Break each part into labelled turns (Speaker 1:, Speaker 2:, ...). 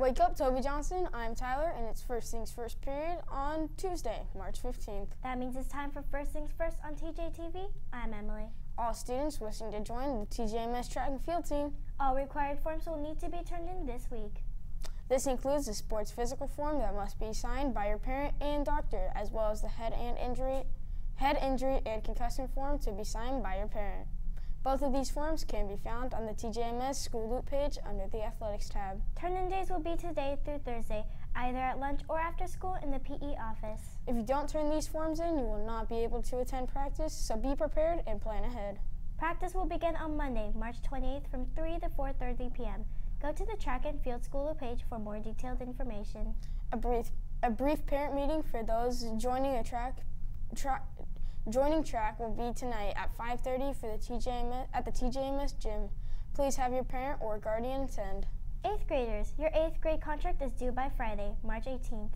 Speaker 1: Wake up, Toby Johnson. I'm Tyler, and it's First Things First period on Tuesday, March 15th.
Speaker 2: That means it's time for First Things First on TJTV. I'm Emily.
Speaker 1: All students wishing to join the TJMS track and field team.
Speaker 2: All required forms will need to be turned in this week.
Speaker 1: This includes the sports physical form that must be signed by your parent and doctor, as well as the head injury and concussion form to be signed by your parent. Both of these forms can be found on the TJMS School Loop page under the Athletics tab.
Speaker 2: Turn-in days will be today through Thursday, either at lunch or after school in the PE office.
Speaker 1: If you don't turn these forms in, you will not be able to attend practice, so be prepared and plan ahead.
Speaker 2: Practice will begin on Monday, March 28th from 3 to 4:30 p.m. Go to the Track and Field School Loop page for more detailed information.
Speaker 1: A brief parent meeting for those joining track will be tonight at 5:30 for at the TJMS gym. Please have your parent or guardian attend.
Speaker 2: 8th graders, your 8th grade contract is due by Friday, March 18th.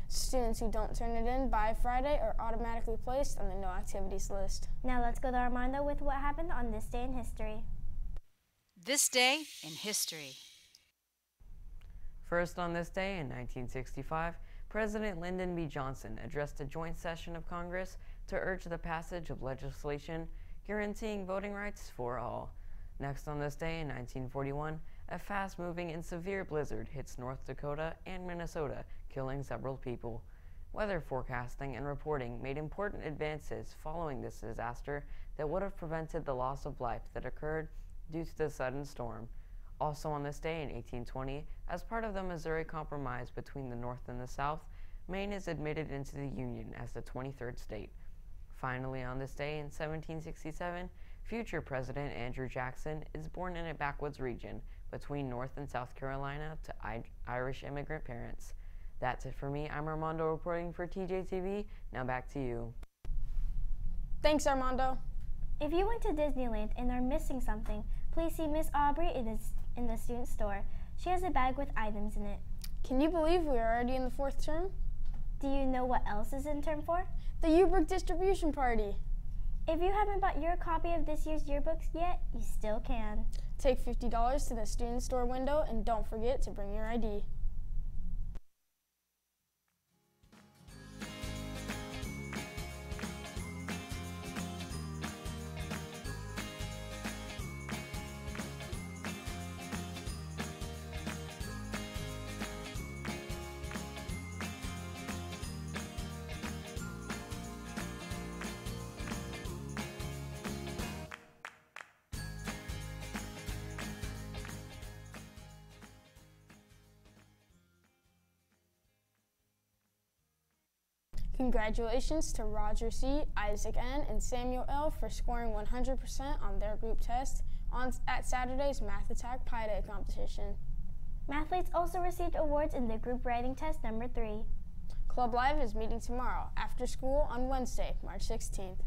Speaker 1: Students who don't turn it in by Friday are automatically placed on the no activities list.
Speaker 2: Now let's go to Armando with what happened on this day in history.
Speaker 3: This day in history.
Speaker 4: First on this day in 1965, President Lyndon B. Johnson addressed a joint session of Congress to urge the passage of legislation guaranteeing voting rights for all. Next on this day in 1941, a fast-moving and severe blizzard hits North Dakota and Minnesota, killing several people. Weather forecasting and reporting made important advances following this disaster that would have prevented the loss of life that occurred due to the sudden storm. Also on this day in 1820, as part of the Missouri Compromise between the North and the South, Maine is admitted into the Union as the 23rd state. Finally, on this day in 1767, future President Andrew Jackson is born in a backwoods region between North and South Carolina to Irish immigrant parents. That's it for me. I'm Armando reporting for TJTV. Now back to you.
Speaker 1: Thanks, Armando.
Speaker 2: If you went to Disneyland and are missing something, please see Miss Aubrey in the student store. She has a bag with items in it.
Speaker 1: Can you believe we are already in the 4th term?
Speaker 2: Do you know what else is in term 4?
Speaker 1: The yearbook distribution party.
Speaker 2: If you haven't bought your copy of this year's yearbooks yet, you still can.
Speaker 1: Take $50 to the student store window and don't forget to bring your ID. Congratulations to Roger C., Isaac N., and Samuel L. for scoring 100% on their group test at Saturday's Math Attack Pi Day competition.
Speaker 2: Mathletes also received awards in the group writing test number 3.
Speaker 1: Club Live is meeting tomorrow after school on Wednesday, March 16th.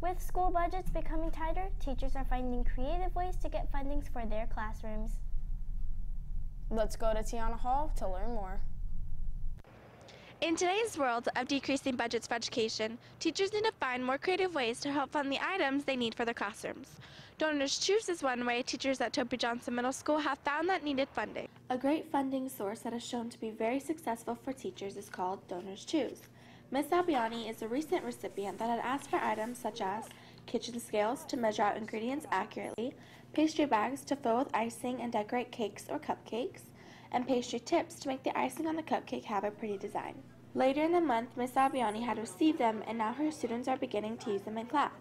Speaker 2: With school budgets becoming tighter, teachers are finding creative ways to get fundings for their classrooms.
Speaker 1: Let's go to Tiana Hall to learn more.
Speaker 5: In today's world of decreasing budgets for education, teachers need to find more creative ways to help fund the items they need for their classrooms. Donors Choose is one way teachers at Toby Johnson Middle School have found that needed funding.
Speaker 6: A great funding source that has shown to be very successful for teachers is called Donors Choose. Miss Albiani is a recent recipient that had asked for items such as kitchen scales to measure out ingredients accurately, pastry bags to fill with icing and decorate cakes or cupcakes, and pastry tips to make the icing on the cupcake have a pretty design. Later in the month, Miss Albiani had received them, and now her students are beginning to use them in class.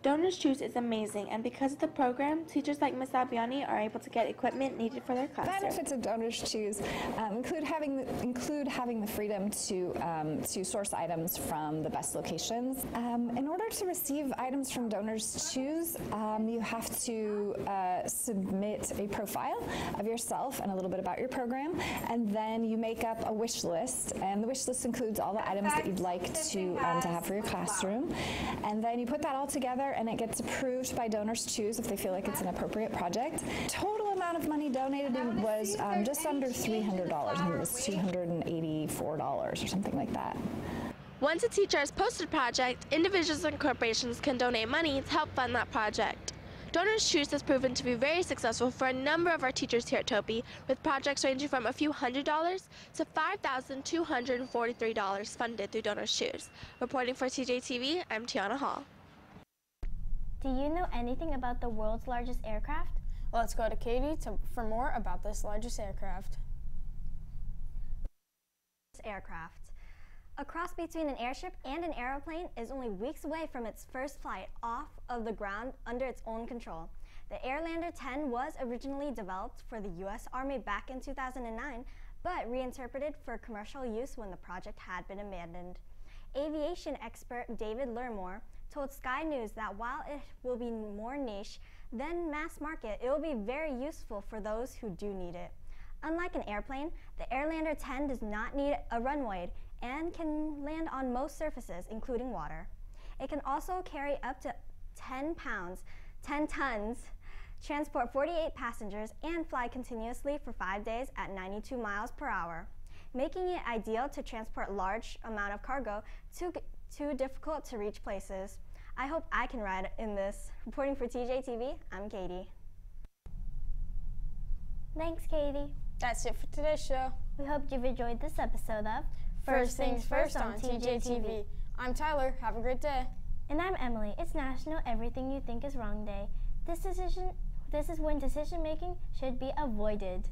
Speaker 6: Donors Choose is amazing, and because of the program, teachers like Miss Albiani are able to get equipment needed for their classroom.
Speaker 7: Benefits of Donors Choose include having the freedom to source items from the best locations. In order to receive items from Donors Choose, you have to submit a profile of yourself and a little bit about your program, and then you make up a wish list, and the wish list includes all the items that you'd like to have for your classroom, and then you put that all together and it gets approved by Donors Choose if they feel like it's an appropriate project. Total amount of money donated was just under $300. I think it was $284 or something like that.
Speaker 5: Once a teacher has posted a project, individuals and corporations can donate money to help fund that project. Donors Choose has proven to be very successful for a number of our teachers here at Topi, with projects ranging from a few $100s to $5,243 funded through Donors Choose. Reporting for TJTV, I'm Tiana Hall.
Speaker 2: Do you know anything about the world's largest aircraft?
Speaker 1: Let's go to Katie for more about this largest aircraft.
Speaker 8: Aircraft. A cross between an airship and an aeroplane is only weeks away from its first flight off of the ground under its own control. The Airlander 10 was originally developed for the U.S. Army back in 2009, but reinterpreted for commercial use when the project had been abandoned. Aviation expert David Lermore told Sky News that while it will be more niche than mass market, it will be very useful for those who do need it. Unlike an airplane, the Airlander 10 does not need a runway and can land on most surfaces, including water. It can also carry up to 10 tons, transport 48 passengers, and fly continuously for 5 days at 92 miles per hour, making it ideal to transport large amount of cargo to difficult to reach places. I hope I can ride in this. Reporting for TJTV, I'm Katie.
Speaker 2: Thanks, Katie.
Speaker 1: That's it for today's show.
Speaker 2: We hope you've enjoyed this episode of
Speaker 1: First Things First on TJTV. I'm Tyler. Have a great day.
Speaker 2: And I'm Emily. It's National Everything You Think Is Wrong Day. This is when decision making should be avoided.